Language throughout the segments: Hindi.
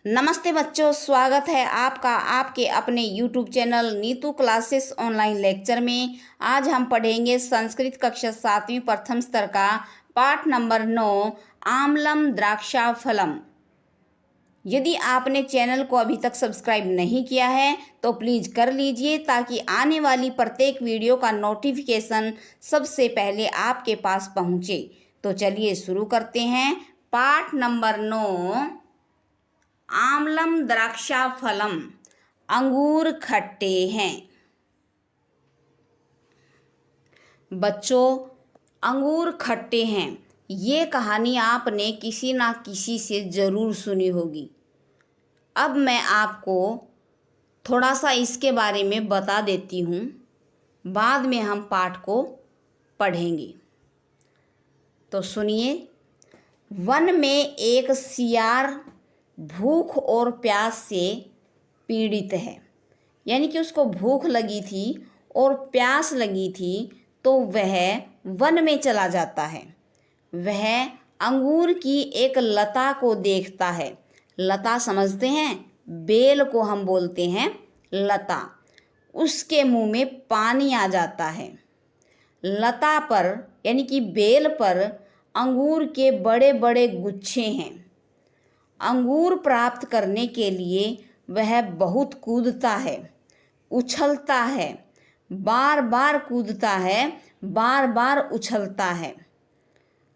नमस्ते बच्चों, स्वागत है आपका आपके अपने YouTube channel Neetu classes online lecture में। आज हम पढ़ेंगे संस्कृत कक्षा 7वीं प्रथम स्तर का पाठ नंबर 9 आम्लम द्राक्षाफलम। यदि आपने चैनल को अभी तक सब्सक्राइब नहीं किया है तो प्लीज़ कर लीजिए ताकि आने वाली प्रत्येक वीडियो का नोटिफिकेशन सबसे पहले आपके पास पहुँचे। तो चलिए शुरू करते हैं। पाठ नंबर 9 आम्लम द्राक्षाफलम। अंगूर खट्टे हैं। बच्चों, अंगूर खट्टे हैं, ये कहानी आपने किसी ना किसी से ज़रूर सुनी होगी। अब मैं आपको थोड़ा सा इसके बारे में बता देती हूँ, बाद में हम पाठ को पढ़ेंगे। तो सुनिए। वन में एक सियार भूख और प्यास से पीड़ित है, यानी कि उसको भूख लगी थी और प्यास लगी थी, तो वह वन में चला जाता है। वह अंगूर की एक लता को देखता है। लता समझते हैं? बेल को हम बोलते हैं लता। उसके मुंह में पानी आ जाता है। लता पर यानी कि बेल पर अंगूर के बड़े बड़े गुच्छे हैं। अंगूर प्राप्त करने के लिए वह बहुत कूदता है, उछलता है, बार बार कूदता है, बार बार उछलता है।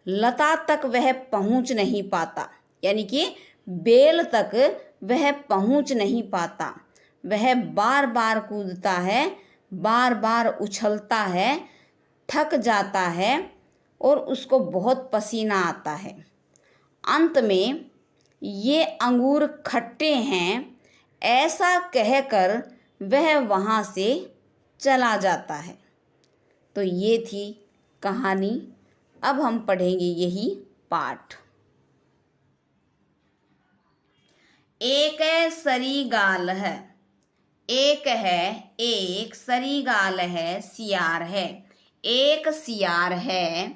लता तक वह पहुंच नहीं पाता, यानी कि बेल तक वह पहुंच नहीं पाता। वह बार बार कूदता है, बार बार उछलता है, थक जाता है और उसको बहुत पसीना आता है। अंत में ये अंगूर खट्टे हैं ऐसा कहकर वह वहाँ से चला जाता है। तो ये थी कहानी। अब हम पढ़ेंगे यही पाठ। एक सरीगाल है, एक सरीगाल है, सियार है। एक सियार है,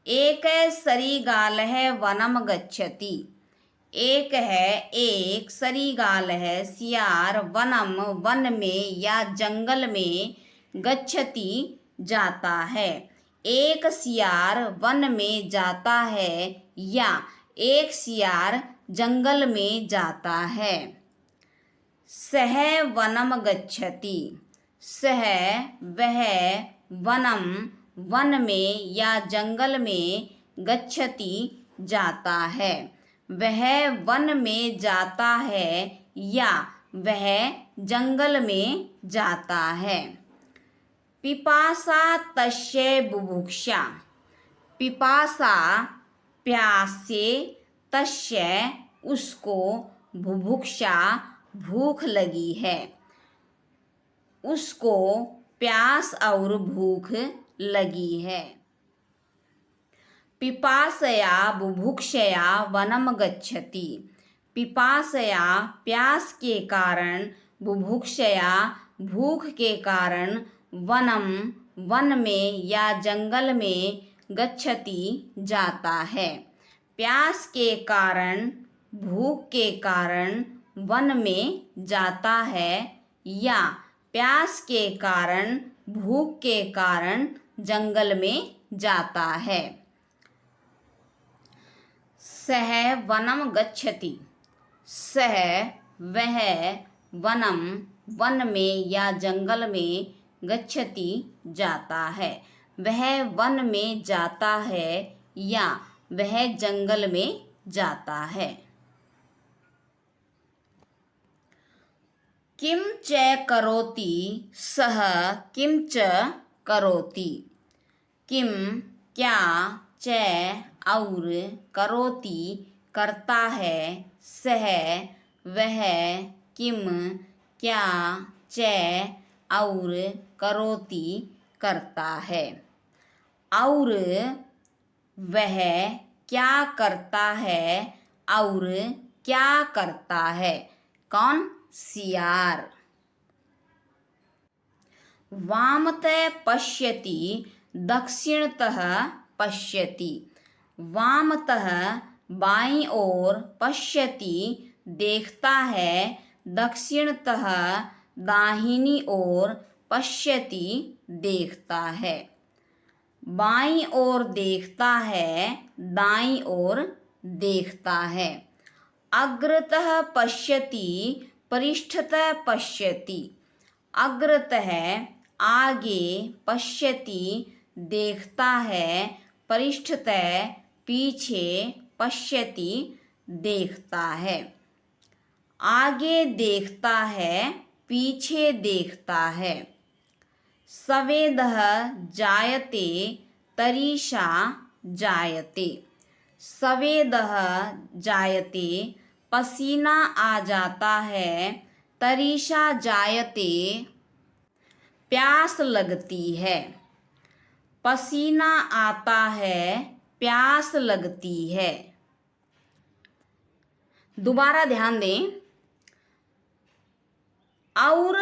एक सरीगाल है, वनम गच्छति। एक सरीगाल है, सियार वनम वन में या जंगल में गच्छति जाता है। एक सियार वन में जाता है या एक सियार जंगल में जाता है। सह वनम गच्छति, सह वह वनम वन में या जंगल में गच्छति जाता है। वह वन में जाता है या वह जंगल में जाता है। पिपासा तस्य बुभुक्षा, पिपासा प्यास से, तस्य उसको, बुभुक्षा भूख लगी है। उसको प्यास और भूख लगी है। पिपासया बुभुक्षया वनम गच्छति। पिपासया प्यास के कारण, बुभुक्षया भूख के कारण, वनम वन में या जंगल में गच्छति जाता है। प्यास के कारण, भूख के कारण वन में जाता है या प्यास के कारण, भूख के कारण जंगल में जाता है। सह वनम गच्छति, सह वह वनम वन में या जंगल में गच्छति जाता है। वह वन में जाता है या वह जंगल में जाता है। किम च करोति सह किम च करोति। किम क्या, च और, करोति करता है, सह वह, किम क्या, च और, करोति करता है। और वह क्या करता है और क्या करता है? कौन? सियार। वामतः पश्यति दक्षिणतः पश्यति। वामतः बाईं ओर, पश्यति देखता है, दक्षिणतः दाहिनी ओर पश्यति देखता है। बाईं ओर देखता है, दाईं ओर देखता है। अग्रतः पश्यति, पृष्ठतः पश्यति। अग्रतः आगे, पश्यति देखता है, पृष्ठतः पीछे, पश्यति देखता है। आगे देखता है, पीछे देखता है। स्वेदः जायते, तरीषा जायते। स्वेदः जायते, पसीना आ जाता है, तरीषा जायते, प्यास लगती है। पसीना आता है, प्यास लगती है। दोबारा ध्यान दें। और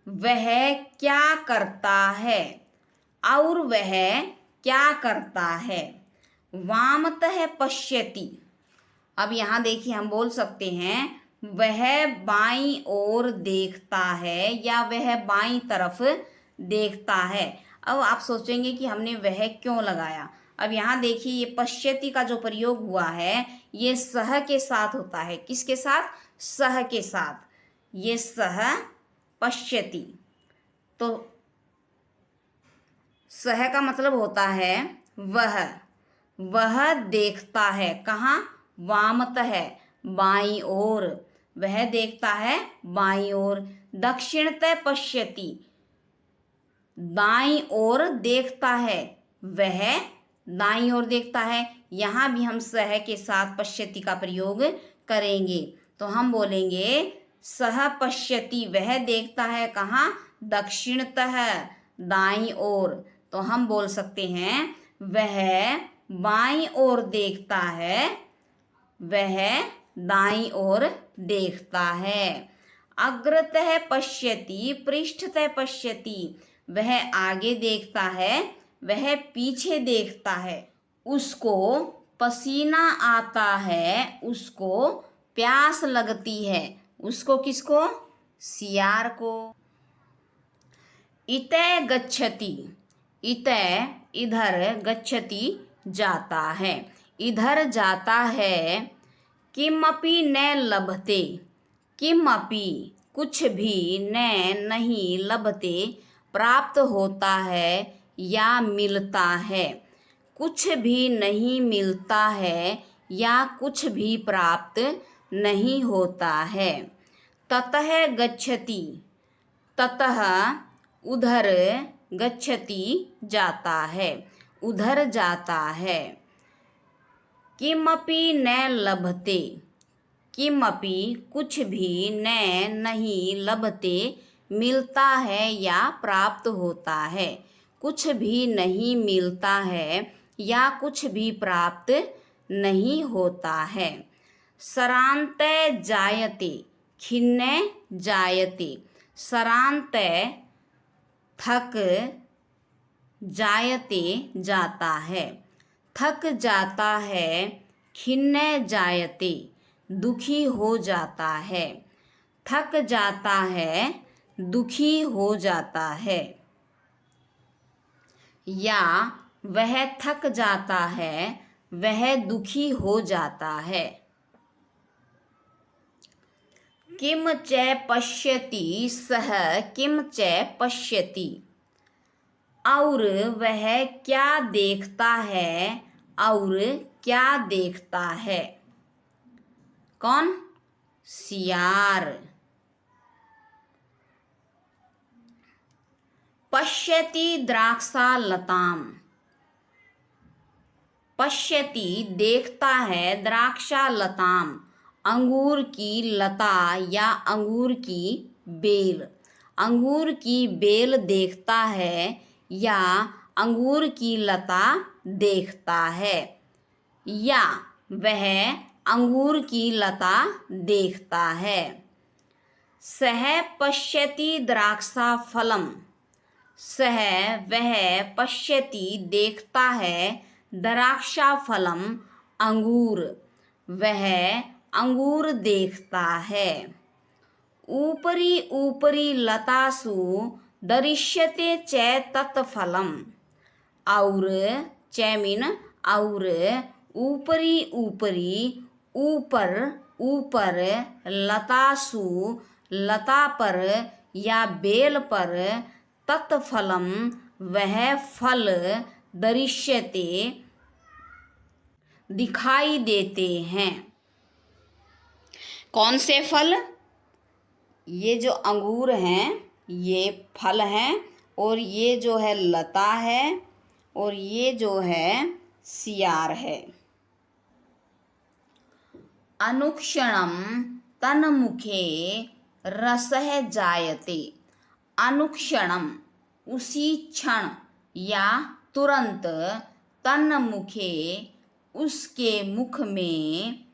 वह क्या करता है, और वह क्या करता है। वामतः पश्यति। अब यहाँ देखिए हम बोल सकते हैं वह बाईं ओर देखता है या वह बाईं तरफ देखता है। अब आप सोचेंगे कि हमने वह क्यों लगाया। अब यहाँ देखिए ये पश्यति का जो प्रयोग हुआ है ये सह के साथ होता है। किसके साथ? सह के साथ। ये सह पश्यति। तो सह का मतलब होता है वह देखता है। कहाँ? वामतः, बाईं ओर। वह देखता है बाईं ओर। दक्षिणतः पश्यति, दाईं ओर देखता है। वह दाईं ओर देखता है। यहाँ भी हम सह के साथ पश्यति का प्रयोग करेंगे। तो हम बोलेंगे सह पश्यति, वह देखता है कहाँ? दक्षिणतः, दाईं ओर। तो हम बोल सकते हैं वह बाईं ओर देखता है, वह दाईं ओर देखता है। अग्रतः पश्यति, पृष्ठतः पश्यति। वह आगे देखता है, वह पीछे देखता है। उसको पसीना आता है, उसको प्यास लगती है। उसको किसको? सियार को। इतः गच्छति। इतः इधर, गच्छति जाता है, इधर जाता है। किमपि न लभते। किमपि कुछ भी, न नहीं, लभते प्राप्त होता है या मिलता है। कुछ भी नहीं मिलता है या कुछ भी प्राप्त नहीं होता है। ततः गच्छति। ततः उधर, गच्छति जाता है, उधर जाता है। किमपि न लभते। किमपि कुछ भी, न नहीं, लभते मिलता है या प्राप्त होता है। कुछ भी नहीं मिलता है या कुछ भी प्राप्त नहीं होता है। सरांतः जायते, खिन्नः जायते। सरांतः थक, जायते जाता है, थक जाता है। खिन्नः जायते, दुखी हो जाता है। थक जाता है, दुखी हो जाता है। या वह थक जाता है, वह दुखी हो जाता है। किम च पश्यति सः किम च पश्यति। और वह क्या देखता है, और क्या देखता है। कौन? सियार। पश्यति द्राक्षालताम। पश्यति देखता है, द्राक्षालताम अंगूर की लता या अंगूर की बेल। अंगूर की बेल देखता है या अंगूर की लता देखता है। या वह अंगूर की लता देखता है। सः पश्यति द्राक्षाफलम। सः वह, पश्यति देखता है, द्राक्षाफलम अंगूर। वह अंगूर देखता है। ऊपरी ऊपरी लतासु दृश्यते च तत्फलम्। और चैमिन और ऊपरी ऊपरी ऊपर ऊपर लतासु लता पर या बेल पर तत्फलम वह फल दृश्यते दिखाई देते हैं। कौन से फल? ये जो अंगूर हैं ये फल हैं, और ये जो है लता है, और ये जो है सियार है। अनुक्षणम तन्मुखे रसः जायते। अनुक्षणम उसी क्षण या तुरंत, तन्मुखे उसके मुख में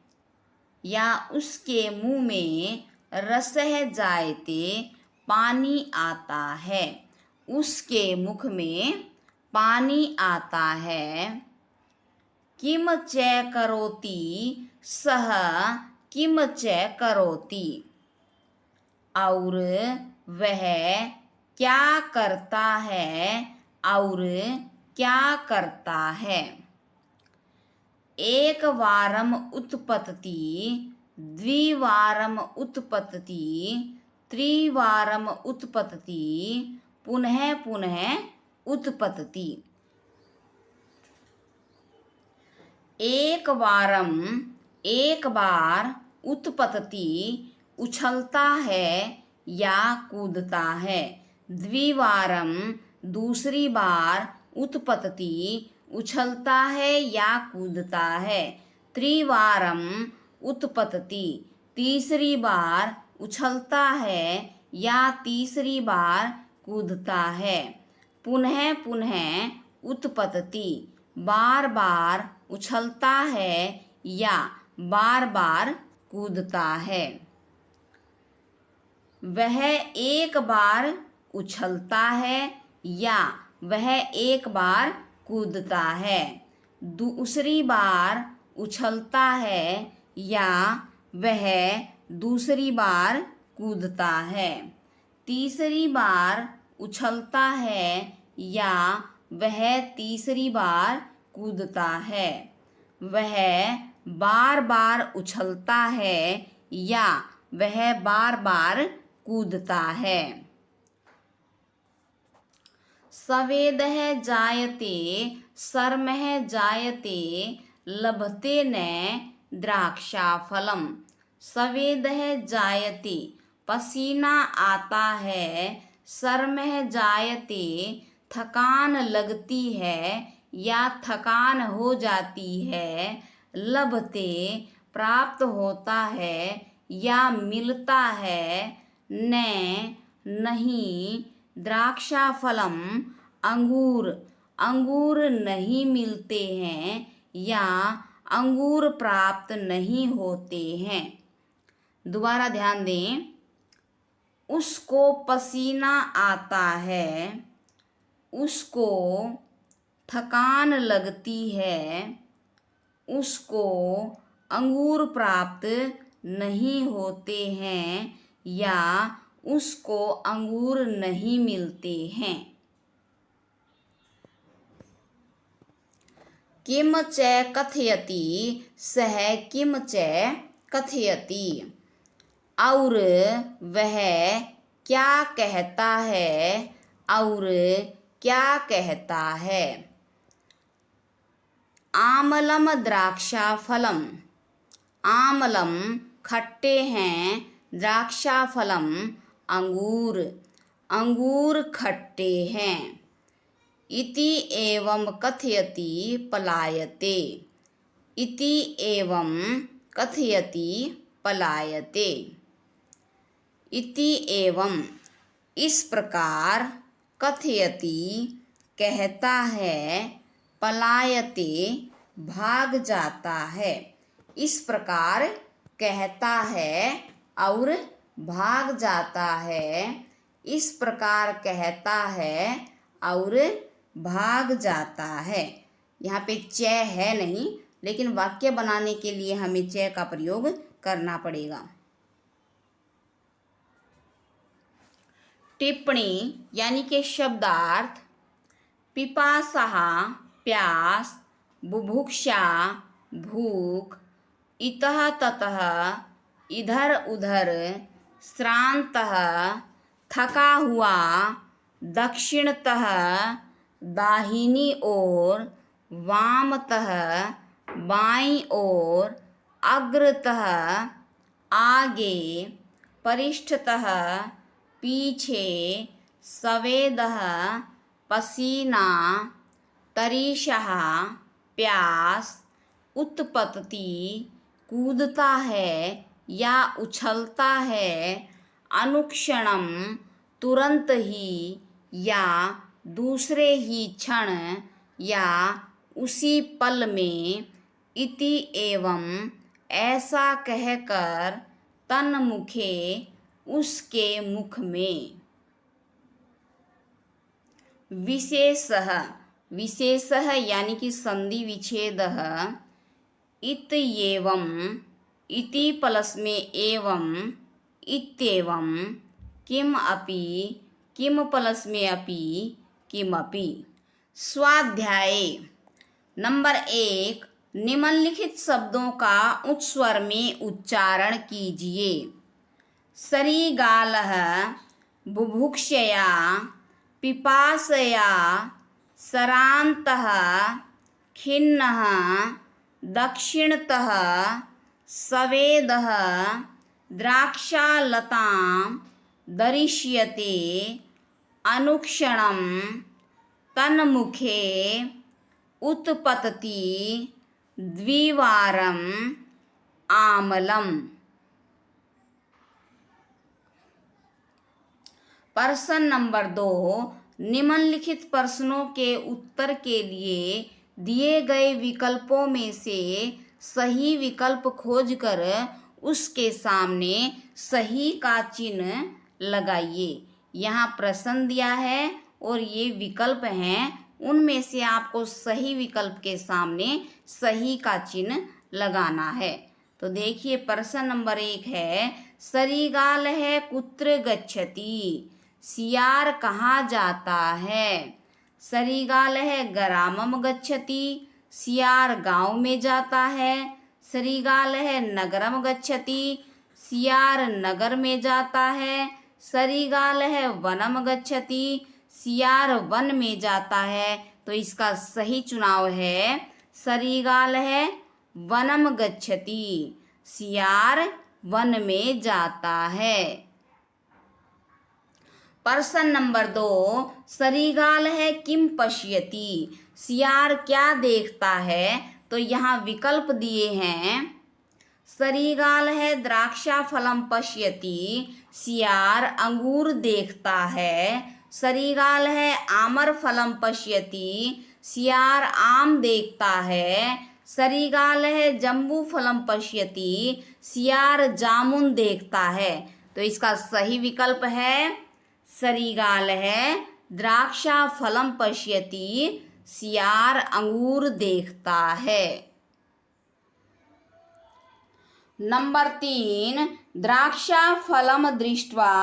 या उसके मुंह में, रसः जायते पानी आता है, उसके मुख में पानी आता है। किम च करोति सह किम च करोति। और वह क्या करता है, और क्या करता है। एक वारम उत्पतति द्विवारम उत्पतति त्रिवारम उत्पतति पुनः पुनः उत्पतति। एक वारम एक बार, उत्पतति उछलता है या कूदता है, द्विवारम दूसरी बार, उत्पतति उछलता है या कूदता है, त्रिवारम उत्पतति तीसरी बार उछलता है या तीसरी बार कूदता है, पुनः पुनः उत्पतति बार बार उछलता है या बार बार कूदता है। वह एक बार उछलता है या वह एक बार कूदता है, दूसरी बार उछलता है या वह दूसरी बार कूदता है, तीसरी बार उछलता है या वह तीसरी बार कूदता है, वह बार बार उछलता है या वह बार बार कूदता है। सवेदः जायते सर्मः जायते लभते न द्राक्षाफलम्। सवेदः जायते पसीना आता है, सर्मः जायते थकान लगती है या थकान हो जाती है, लभते प्राप्त होता है या मिलता है, न नहीं, द्राक्षाफलम अंगूर अंगूर नहीं मिलते हैं या अंगूर प्राप्त नहीं होते हैं। दोबारा ध्यान दें, उसको पसीना आता है, उसको थकान लगती है, उसको अंगूर प्राप्त नहीं होते हैं या उसको अंगूर नहीं मिलते हैं। किम च कथयति सह किम च कथयति। और वह क्या कहता है और क्या कहता है। आमलम द्राक्षाफलम, आमलम खट्टे हैं, द्राक्षाफलम अंगूर अंगूर खट्टे हैं। इति एवं कथयति पलायते, इति एवं कथयति पलायते। इति एवं इस प्रकार, कथयति कहता है, पलायते भाग जाता है। इस प्रकार कहता है और भाग जाता है, इस प्रकार कहता है और भाग जाता है। यहाँ पे च है नहीं, लेकिन वाक्य बनाने के लिए हमें च का प्रयोग करना पड़ेगा। टिप्पणी यानी कि शब्दार्थ। पिपासा प्यास, बुभुक्षा भूख, इतः ततः इधर उधर, श्रांतः थका हुआ, दक्षिणतः दाहिनी ओर, वामतः बाईं ओर, अग्रतः आगे, पृष्ठतः पीछे, स्वेदः पसीना, तरीशः प्यास, उत्पत्ति कूदता है या उछलता है, अनुक्षणम तुरंत ही या दूसरे ही क्षण या उसी पल में, इति एवं ऐसा कहकर, तन्मुखे उसके मुख में। विशेषः, विशेषः यानी कि संधि विच्छेदः। इत्येवं, इति प्लस में एवं, इत्येवं, किम अपि, किम प्लस में अपि, किमपि। स्वाध्याय नंबर 1, निम्नलिखित शब्दों का उच्च स्वर में उच्चारण कीजिए। सरीगालः, बुभुक्षया, पिपासया, श्रान्तः, खिन्नः, दक्षिणतः, स्वेदः, द्राक्षालतां दरिष्यते, अनुक्षणं, तन्मुखे, उत्पतति, द्विवारम्, आमलम्। प्रश्न नंबर 2, निम्नलिखित प्रश्नों के उत्तर के लिए दिए गए विकल्पों में से सही विकल्प खोजकर उसके सामने सही का चिन्ह लगाइए। यहाँ प्रश्न दिया है और ये विकल्प हैं, उनमें से आपको सही विकल्प के सामने सही का चिन्ह लगाना है। तो देखिए प्रश्न नंबर 1 है, सरीगाल है कुत्र गच्छति, सियार कहाँ जाता है। सरीगाल है ग्रामम गच्छति, सियार गांव में जाता है। सरीगाल है नगरम गच्छति, सियार नगर में जाता है। सरीगाल है वनम गच्छति, सियार वन में जाता है। तो इसका सही चुनाव है सरीगाल है वनम गच्छति, सियार वन में जाता है। प्रश्न नंबर 2, सरीगाल है किम पश्यति, सियार क्या देखता है। तो यहाँ विकल्प दिए हैं, सरीगाल है द्राक्षा फलम पश्यति, सियार अंगूर देखता है। सरीगाल है आमर फलम पश्यति, सियार आम देखता है। सरीगाल है जम्बू फलम पश्यति, सियार जामुन देखता है। तो इसका सही विकल्प है सरीगाल है द्राक्षा फलम पश्यति, सियार अंगूर देखता है। नंबर 3, द्राक्षा फलम दृष्ट्वा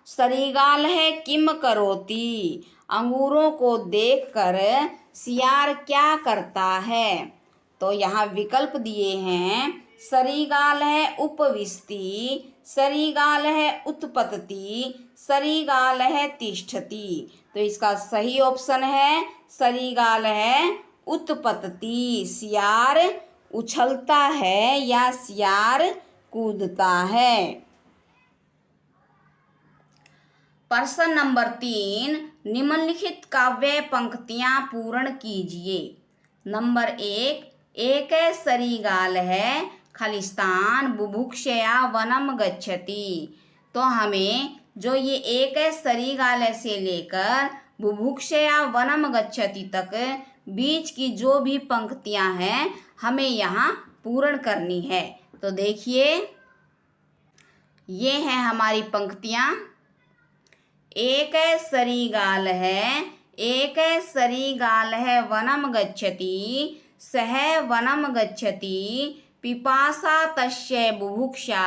सरीगाल है किम करोति, अंगूरों को देखकर सियार क्या करता है। तो यहाँ विकल्प दिए हैं, सरीगाल है उपविशति, सरीगाल है उत्पतति, सरीगाल है तिष्ठति। तो इसका सही ऑप्शन है सरीगाल है उत्पतति, सियार उछलता है या सियार कूदता है। प्रश्न नंबर 3, निम्नलिखित काव्य पंक्तियां पूर्ण कीजिए। नंबर 1, एक सरीगाल है खालिस्तान बुभुक्षया वनम गच्छति। तो हमें जो ये एक सरीगाल से लेकर बुभुक्षया वनम गच्छति तक बीच की जो भी पंक्तियां हैं हमें यहाँ पूर्ण करनी है। तो देखिए ये हैं हमारी पंक्तियां। एक सरीगाल है, एक सरीगाल है वनम गच्छति, सह वनम गच्छति, पिपासा तस्य बुभुक्षा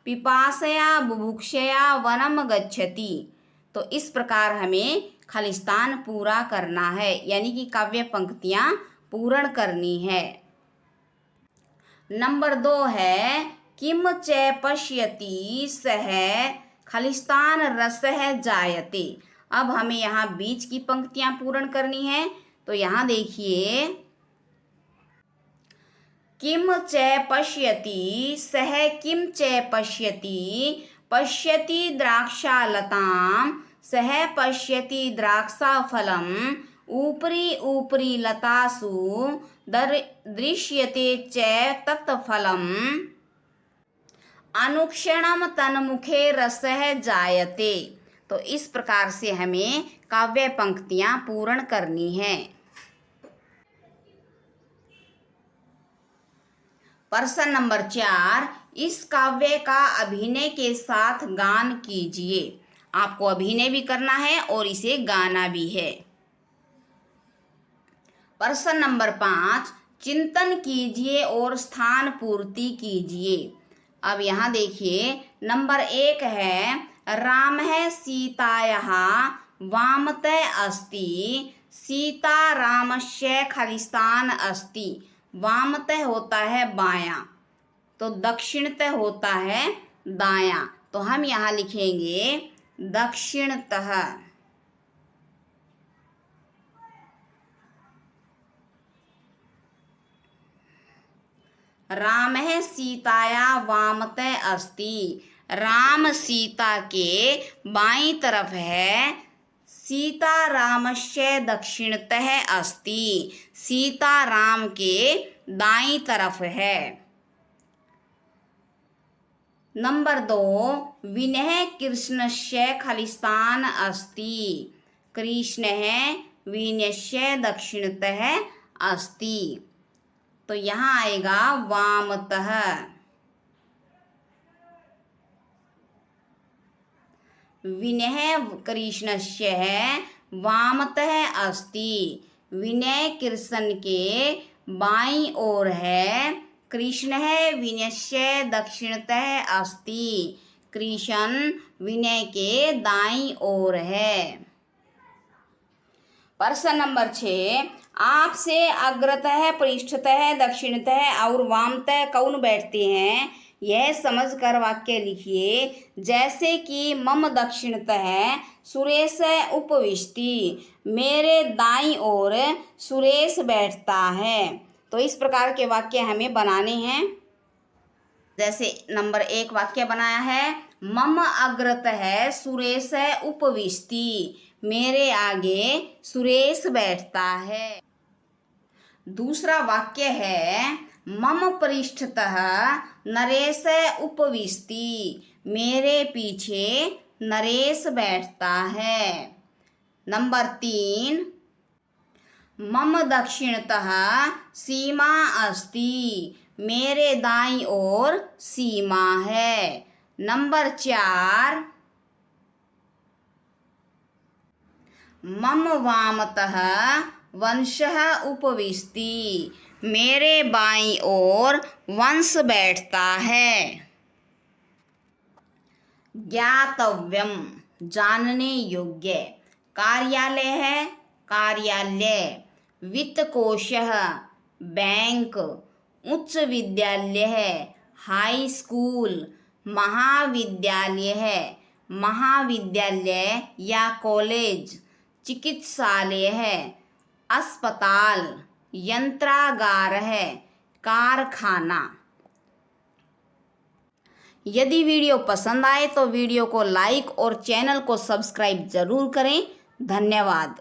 पिपासया बुभुक्षया वनम गच्छति। तो इस प्रकार हमें खालिस्तान पूरा करना है, यानी कि काव्य पंक्तियां पूर्ण करनी है। नंबर 2 है किम च पश्यति सह खालिस्तान रसः जायते। अब हमें यहाँ बीच की पंक्तियां पूर्ण करनी है। तो यहाँ देखिए, किम च पश्यति सह किम च पश्यति पश्यति द्राक्षालतां सह पश्यति द्राक्षाफलम् ऊपरी ऊपरी लतासु दृश्यते च तत्फलम् अनुक्षणम तन्मुखे रसः जायते। तो इस प्रकार से हमें काव्य पंक्तियां पूर्ण करनी है। प्रश्न नंबर 4, इस काव्य का अभिनय के साथ गान कीजिए। आपको अभिनय भी करना है और इसे गाना भी है। प्रश्न नंबर 5, चिंतन कीजिए और स्थान पूर्ति कीजिए। अब यहाँ देखिए, नंबर 1 है रामः सीतायाः वामतः अस्ति सीता रामस्य खालिस्तान अस्ति। वामतः होता है बायां, तो दक्षिणतः होता है दायां। तो हम यहाँ लिखेंगे दक्षिणतः। रामः सीताया वामतः अस्ति। राम सीता के बाईं तरफ है। सीता रामस्य दक्षिणतः अस्ति। सीता राम के दाईं तरफ है। नंबर 2, विनः कृष्णस्य खालिस्तान अस्ति। कृष्णः विनयस्य दक्षिणतः अस्ति। तो यहाँ आएगा वामतः। विनय कृष्णस्य वामतः अस्ति। विनय कृष्ण के बाईं ओर है। कृष्ण विनयस्य दक्षिणतः अस्ति। कृष्ण विनय के दाईं ओर है। प्रश्न नंबर 6, आपसे अग्रतः पृष्ठतः दक्षिणतः और वामतः कौन बैठते हैं, यह समझकर वाक्य लिखिए। जैसे कि मम दक्षिणतः सुरेश उपविष्टि। मेरे दाईं ओर सुरेश बैठता है। तो इस प्रकार के वाक्य हमें बनाने हैं। जैसे नंबर 1 वाक्य बनाया है, मम अग्रतः सुरेश उपविष्टि। मेरे आगे सुरेश बैठता है। दूसरा वाक्य है, मम पृष्ठतः नरेश उपविष्टि। मेरे पीछे नरेश बैठता है। नंबर 3, मम दक्षिणतः सीमा अस्ति। मेरे दाईं ओर सीमा है। नंबर 4, मम वामतः वंशः उपविष्टि। मेरे बाईं ओर वंश बैठता है। ज्ञातव्यम जानने योग्य। कार्यालय है कार्यालय। वित्तकोशः बैंक। उच्च विद्यालय है हाई स्कूल। महाविद्यालय है महाविद्यालय या कॉलेज। चिकित्सालय है अस्पताल। यंत्रागार है कारखाना। यदि वीडियो पसंद आए तो वीडियो को लाइक और चैनल को सब्सक्राइब जरूर करें। धन्यवाद।